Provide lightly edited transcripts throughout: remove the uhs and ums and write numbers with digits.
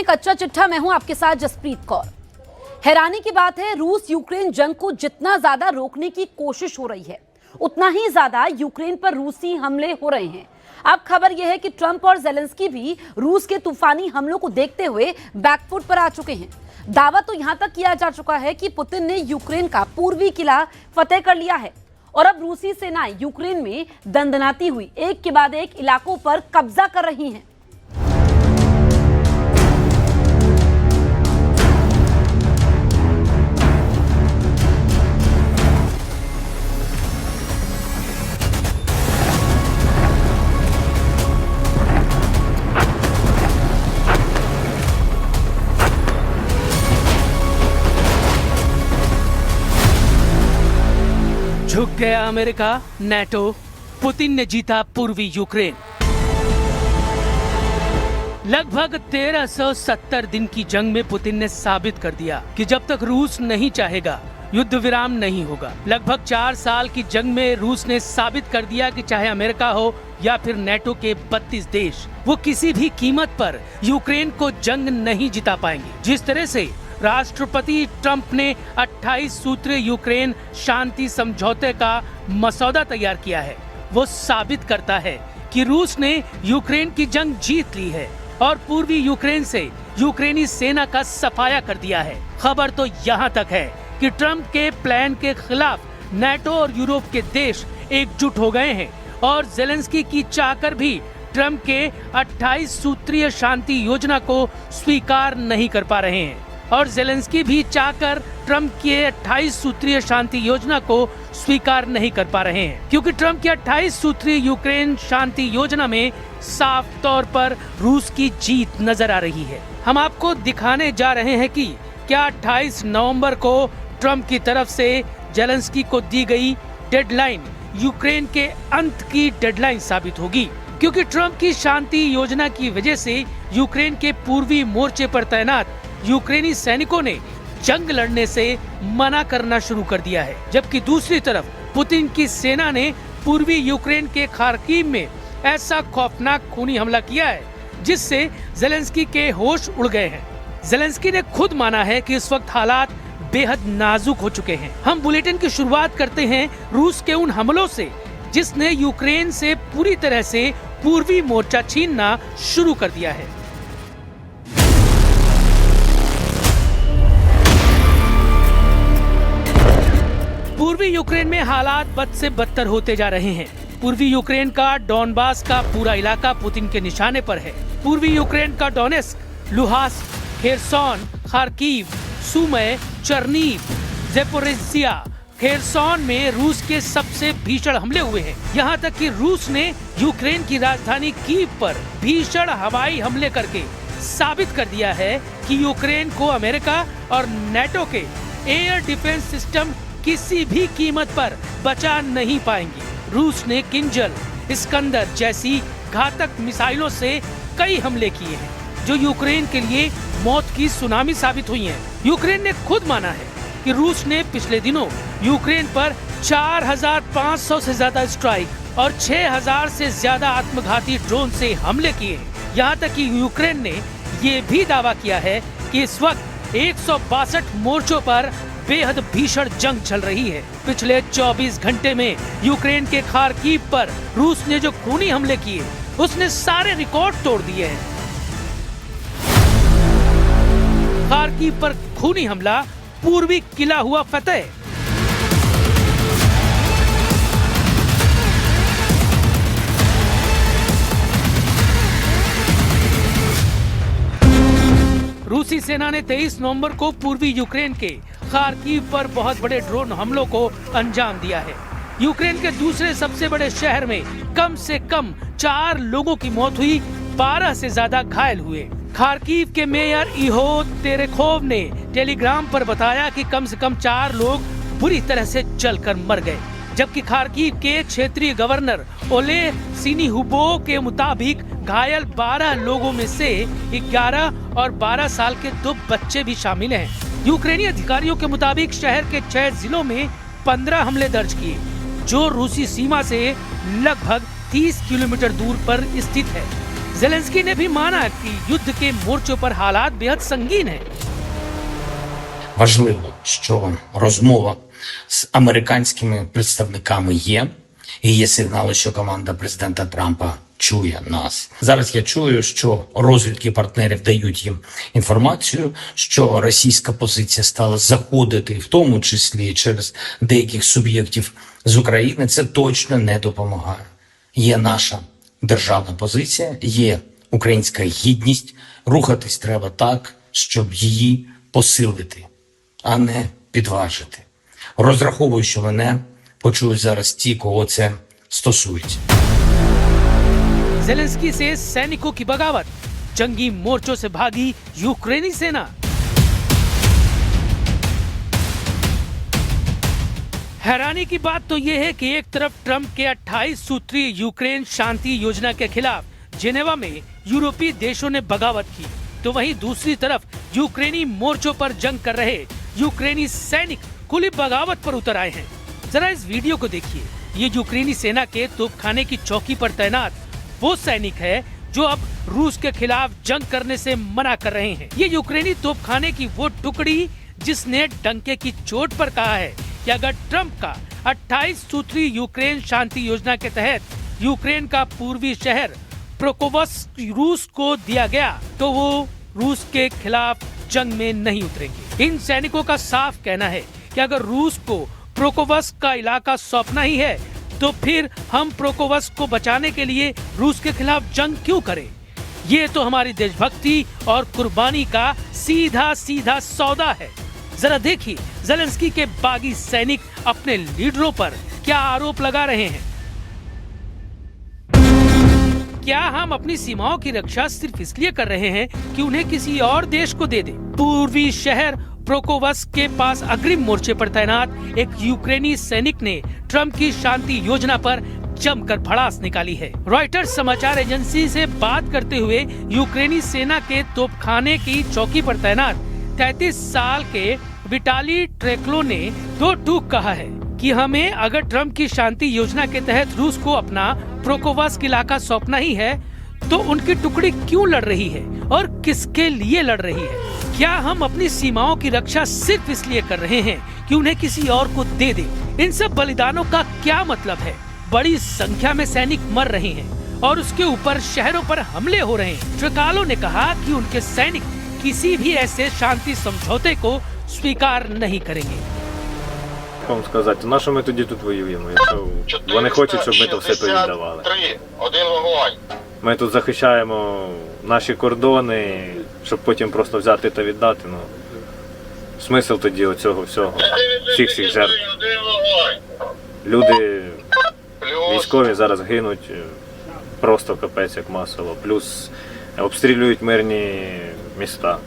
हैं कच्चा चिट्ठा। मैं हूं आपके साथ जसप्रीत कौर। हैरानी की बात है, रूस यूक्रेन जंग को जितना ज्यादा रोकने की कोशिश हो रही है, उतना ही ज्यादा यूक्रेन पर रूसी हमले हो रहे हैं। अब खबर यह है कि ट्रंप और जेलेंस्की भी रूस के तूफानी हमलों को देखते हुए बैकफुट पर आ चुके हैं। दावा तो यहां तक किया जा चुका है कि पुतिन ने यूक्रेन का पूर्वी किला फतेह कर लिया है और अब रूसी सेनाएं यूक्रेन में दंदनाती हुई एक के बाद एक इलाकों पर कब्जा कर रही हैं। झुक गया अमेरिका, नेटो, पुतिन ने जीता पूर्वी यूक्रेन। लगभग 1370 दिन की जंग में पुतिन ने साबित कर दिया कि जब तक रूस नहीं चाहेगा युद्ध विराम नहीं होगा। लगभग 4 साल की जंग में रूस ने साबित कर दिया कि चाहे अमेरिका हो या फिर नेटो के 32 देश, वो किसी भी कीमत पर यूक्रेन को जंग नहीं जिता पाएंगे। जिस तरह से राष्ट्रपति ट्रंप ने 28 सूत्रीय यूक्रेन शांति समझौते का मसौदा तैयार किया है, वो साबित करता है कि रूस ने यूक्रेन की जंग जीत ली है और पूर्वी यूक्रेन से यूक्रेनी सेना का सफाया कर दिया है। खबर तो यहाँ तक है कि ट्रंप के प्लान के खिलाफ नेटो और यूरोप के देश एकजुट हो गए हैं और जेलेंस्की की चाहकर भी ट्रंप के 28 सूत्रीय शांति योजना को स्वीकार नहीं कर पा रहे हैं और जेलेंस्की भी चाहकर ट्रंप के 28 सूत्रीय शांति योजना को स्वीकार नहीं कर पा रहे हैं, क्योंकि ट्रंप की 28 सूत्रीय यूक्रेन शांति योजना में साफ तौर पर रूस की जीत नजर आ रही है। हम आपको दिखाने जा रहे हैं कि क्या 28 नवंबर को ट्रंप की तरफ से जेलेंस्की को दी गई डेडलाइन यूक्रेन के अंत की डेडलाइन साबित होगी, क्योंकि ट्रंप की शांति योजना की वजह से यूक्रेन के पूर्वी मोर्चे पर तैनात यूक्रेनी सैनिकों ने जंग लड़ने से मना करना शुरू कर दिया है, जबकि दूसरी तरफ पुतिन की सेना ने पूर्वी यूक्रेन के खार्किव में ऐसा खौफनाक खूनी हमला किया है जिससे जेलेंस्की के होश उड़ गए हैं। जेलेंस्की ने खुद माना है कि इस वक्त हालात बेहद नाजुक हो चुके हैं। हम बुलेटिन की शुरुआत करते हैं रूस के उन हमलों से जिसने यूक्रेन से पूरी तरह से पूर्वी मोर्चा छीनना शुरू कर दिया है। पूर्वी यूक्रेन में हालात बद से बदतर होते जा रहे हैं। पूर्वी यूक्रेन का डॉनबास का पूरा इलाका पुतिन के निशाने पर है। पूर्वी यूक्रेन का Donetsk, Luhansk, Kherson, Kharkiv, सुमय, चर्नीव, Zaporizhzhia, Kherson में रूस के सबसे भीषण हमले हुए हैं। यहाँ तक कि रूस ने यूक्रेन की राजधानी कीव पर भीषण हवाई हमले करके साबित कर दिया है कि यूक्रेन को अमेरिका और नेटो के एयर डिफेंस सिस्टम किसी भी कीमत पर बचा नहीं पाएंगे। रूस ने किंजल, इस्कंदर जैसी घातक मिसाइलों से कई हमले किए हैं जो यूक्रेन के लिए मौत की सुनामी साबित हुई हैं। यूक्रेन ने खुद माना है कि रूस ने पिछले दिनों यूक्रेन पर 4500 से ज्यादा स्ट्राइक और 6000 से ज्यादा आत्मघाती ड्रोन से हमले किए हैं। यहाँ तक कि यूक्रेन ने ये भी दावा किया है कि इस वक्त 162 मोर्चों पर बेहद भीषण जंग चल रही है। पिछले 24 घंटे में यूक्रेन के खार्किव पर रूस ने जो खूनी हमले किए, उसने सारे रिकॉर्ड तोड़ दिए हैं। खार्किव पर खूनी हमला, पूर्वी किला हुआ फतेह। रूसी सेना ने 23 नवंबर को पूर्वी यूक्रेन के खार्किव पर बहुत बड़े ड्रोन हमलों को अंजाम दिया है। यूक्रेन के दूसरे सबसे बड़े शहर में कम से कम 4 लोगों की मौत हुई, 12 से ज्यादा घायल हुए। खार्किव के मेयर इहो तेरेखोव ने टेलीग्राम पर बताया कि कम से कम 4 लोग बुरी तरह से जलकर मर गए, जबकि खार्किव के क्षेत्रीय गवर्नर ओले सिनिहुबो के मुताबिक घायल 12 लोगों में से 11 और 12 साल के 2 बच्चे भी शामिल हैं। यूक्रेनी अधिकारियों के मुताबिक शहर के 6 जिलों में 15 हमले दर्ज किए, जो रूसी सीमा से लगभग 30 किलोमीटर दूर पर स्थित है। जेलेंस्की ने भी माना कि युद्ध के मोर्चों पर हालात बेहद संगीन हैं। Важливо, що розмова з американськими представниками є, і є сигнали, що команда президента Трампа чує нас. Зараз я чую, що розвідки партнерів дають їм інформацію, що російська позиція стала заходити, в тому числі через деяких суб'єктів з України. Це точно не допомагає. Є наша державна позиція, є українська гідність. Рухатись треба так, щоб її посилити, а не підважити. Розраховую, що мене почують зараз ті, кого це стосується. जेलेंस्की से सैनिकों की बगावत, जंगी मोर्चों से भागी यूक्रेनी सेना। हैरानी की बात तो यह है कि एक तरफ ट्रंप के 28 सूत्रीय यूक्रेन शांति योजना के खिलाफ जेनेवा में यूरोपीय देशों ने बगावत की, तो वहीं दूसरी तरफ यूक्रेनी मोर्चों पर जंग कर रहे यूक्रेनी सैनिक खुली बगावत पर उतर आए हैं। जरा इस वीडियो को देखिए। ये यूक्रेनी सेना के तोपखाने की चौकी पर तैनात वो सैनिक है जो अब रूस के खिलाफ जंग करने से मना कर रहे हैं। ये यूक्रेनी तोपखाने की वो टुकड़ी जिसने डंके की चोट पर कहा है कि अगर ट्रंप का 28 सूत्री यूक्रेन शांति योजना के तहत यूक्रेन का पूर्वी शहर प्रोकोवस्क रूस को दिया गया तो वो रूस के खिलाफ जंग में नहीं उतरेंगे। इन सैनिकों का साफ कहना है कि अगर रूस को प्रोकोवस्क का इलाका सौंपना ही है तो फिर हम प्रोकोवस्क को बचाने के लिए रूस के खिलाफ जंग क्यों करें? ये तो हमारी देशभक्ति और कुर्बानी का सीधा सीधा सौदा है। जरा देखिए जेलेंस्की के बागी सैनिक अपने लीडरों पर क्या आरोप लगा रहे हैं। क्या हम अपनी सीमाओं की रक्षा सिर्फ इसलिए कर रहे हैं कि उन्हें किसी और देश को दे दें? पूर्वी शहर प्रोकोवस्क के पास अग्रिम मोर्चे पर तैनात एक यूक्रेनी सैनिक ने ट्रंप की शांति योजना पर जमकर भड़ास निकाली है। रॉयटर्स समाचार एजेंसी से बात करते हुए यूक्रेनी सेना के तोपखाने की चौकी पर तैनात 33 साल के विटाली ट्रेक्लो ने दो टूक कहा है कि हमें अगर ट्रंप की शांति योजना के तहत रूस को अपना प्रोकोवस्क इलाका सौंपना ही है तो उनकी टुकड़ी क्यों लड़ रही है और किसके लिए लड़ रही है? क्या हम अपनी सीमाओं की रक्षा सिर्फ इसलिए कर रहे हैं कि उन्हें किसी और को दे दें? इन सब बलिदानों का क्या मतलब है? बड़ी संख्या में सैनिक मर रहे हैं और उसके ऊपर शहरों पर हमले हो रहे हैं। ट्रेकालो ने कहा कि उनके सैनिक किसी भी ऐसे शांति समझौते को स्वीकार नहीं करेंगे। Вам сказати, на що ми тоді тут воюємо, якщо вони хочуть, щоб ми то все повіддавали. Ми тут захищаємо наші кордони, щоб потім просто взяти та віддати. Ну, смисл тоді оцього всього, всіх цих жертв. Люди військові зараз гинуть просто капець як масово, плюс обстрілюють мирні міста.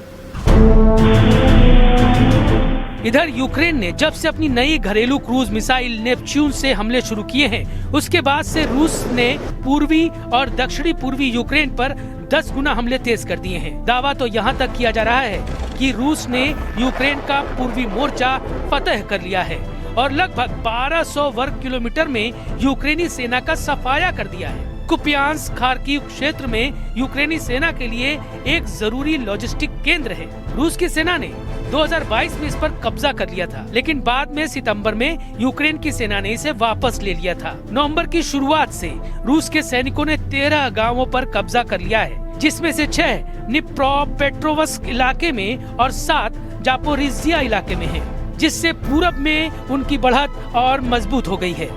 इधर यूक्रेन ने जब से अपनी नई घरेलू क्रूज मिसाइल नेपच्यून से हमले शुरू किए हैं उसके बाद से रूस ने पूर्वी और दक्षिणी पूर्वी यूक्रेन पर 10 गुना हमले तेज कर दिए हैं। दावा तो यहाँ तक किया जा रहा है कि रूस ने यूक्रेन का पूर्वी मोर्चा फतह कर लिया है और लगभग 1200 वर्ग किलोमीटर में यूक्रेनी सेना का सफाया कर दिया है। कुपियांस्क खार्किव क्षेत्र में यूक्रेनी सेना के लिए एक जरूरी लॉजिस्टिक केंद्र है। रूस की सेना ने 2022 में इस पर कब्जा कर लिया था, लेकिन बाद में सितंबर में यूक्रेन की सेना ने इसे वापस ले लिया था। नवंबर की शुरुआत से रूस के सैनिकों ने 13 गांवों पर कब्जा कर लिया है, जिसमें से 6 निप्रोपेट्रोवस्क इलाके में और 7 जापोरिजिया इलाके में है, जिससे पूरब में उनकी बढ़त और मजबूत हो गई है।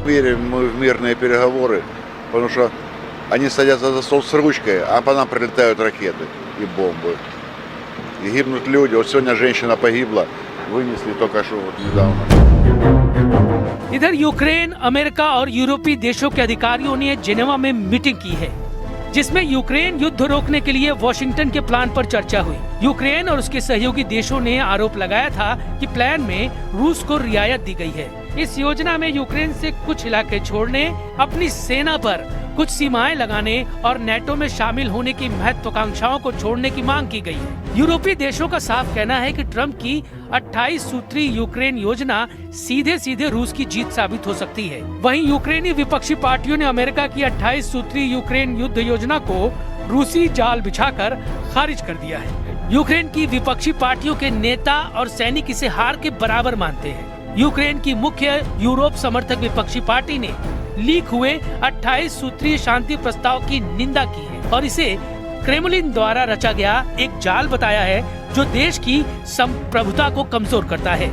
Верим мы в мирные переговоры, потому что они садятся за стол с ручкой, а по нам прилетают ракеты и бомбы. И гибнут люди. Вот сегодня женщина погибла, вынесли только что вот недавно. इधर यूक्रेन, अमेरिका और यूरोपीय देशों के अधिकारियों ने जेनेवा में मीटिंग की है, जिसमें यूक्रेन युद्ध रोकने के लिए वॉशिंगटन के प्लान पर चर्चा हुई। यूक्रेन और उसके सहयोगी देशों ने आरोप लगाया था कि प्लान में रूस को रियायत दी गई है। इस योजना में यूक्रेन से कुछ इलाके छोड़ने, अपनी सेना पर कुछ सीमाएं लगाने और नेटो में शामिल होने की महत्वाकांक्षाओं को छोड़ने की मांग की गई है। यूरोपीय देशों का साफ कहना है कि ट्रंप की 28 सूत्री यूक्रेन योजना सीधे सीधे रूस की जीत साबित हो सकती है। वहीं यूक्रेनी विपक्षी पार्टियों ने अमेरिका की 28 सूत्री यूक्रेन युद्ध योजना को रूसी जाल बिछाकर खारिज कर दिया है। यूक्रेन की विपक्षी पार्टियों के नेता और सैनिक इसे हार के बराबर मानते हैं। यूक्रेन की मुख्य यूरोप समर्थक विपक्षी पार्टी ने लीक हुए 28 सूत्रीय शांति प्रस्ताव की निंदा की है और इसे क्रेमलिन द्वारा रचा गया एक जाल बताया है जो देश की संप्रभुता को कमजोर करता है।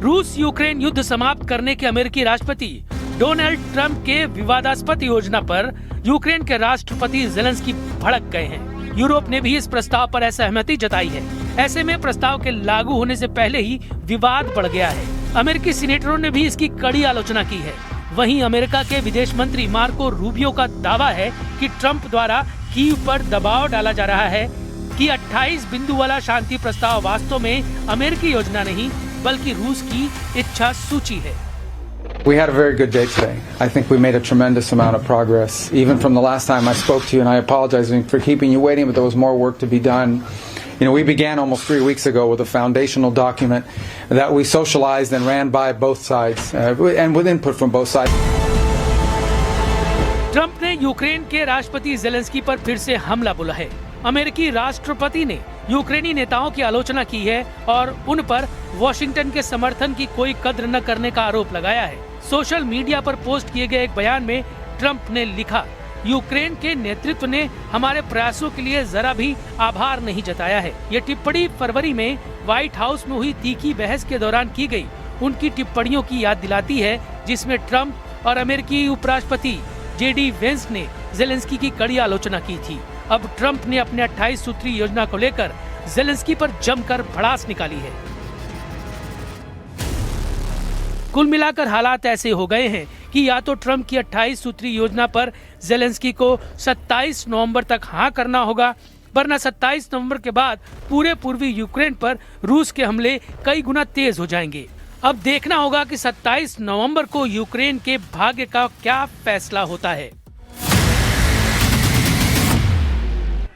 रूस यूक्रेन युद्ध समाप्त करने के अमेरिकी राष्ट्रपति डोनाल्ड ट्रंप के विवादास्पद योजना पर यूक्रेन के राष्ट्रपति जेलेंस्की भड़क गए हैं। यूरोप ने भी इस प्रस्ताव पर असहमति जताई है। ऐसे में प्रस्ताव के लागू होने से पहले ही विवाद बढ़ गया है। अमेरिकी सीनेटरों ने भी इसकी कड़ी आलोचना की है। वहीं अमेरिका के विदेश मंत्री मार्को रूबियो का दावा है कि ट्रंप द्वारा कीव पर दबाव डाला जा रहा है कि 28 बिंदु वाला शांति प्रस्ताव वास्तव में अमेरिकी योजना नहीं बल्कि रूस की इच्छा सूची है। We had a very good day today. I think we made a tremendous amount of progress. Even from the last time I spoke to you, and I apologize for keeping you waiting, but there was more work to be done. You know, we began almost 3 weeks ago with a foundational document that we socialized and ran by both sides, and with input from both sides. Trump ने Ukraine के राष्ट्रपति Zelensky पर फिर से हमला बोला है। अमेरिकी राष्ट्रपति ने यूक्रेनी नेताओं की आलोचना की है और उन पर वॉशिंगटन के समर्थन की कोई कद्र न करने का आरोप लगाया है। सोशल मीडिया पर पोस्ट किए गए एक बयान में ट्रंप ने लिखा, यूक्रेन के नेतृत्व ने हमारे प्रयासों के लिए जरा भी आभार नहीं जताया है। ये टिप्पणी फरवरी में व्हाइट हाउस में हुई तीखी बहस के दौरान की गई उनकी टिप्पणियों की याद दिलाती है, जिसमें ट्रंप और अमेरिकी उपराष्ट्रपति JD वेंस ने जेलेंस्की की कड़ी आलोचना की थी। अब ट्रंप ने अपने 28 सूत्री योजना को लेकर जेलेंस्की पर जमकर भड़ास निकाली है। कुल मिलाकर हालात ऐसे हो गए हैं कि या तो ट्रंप की 28 सूत्री योजना पर जेलेंस्की को 27 नवंबर तक हाँ करना होगा, वरना 27 नवंबर के बाद पूरे पूर्वी यूक्रेन पर रूस के हमले कई गुना तेज हो जाएंगे। अब देखना होगा कि 27 नवंबर को यूक्रेन के भाग्य का क्या फैसला होता है।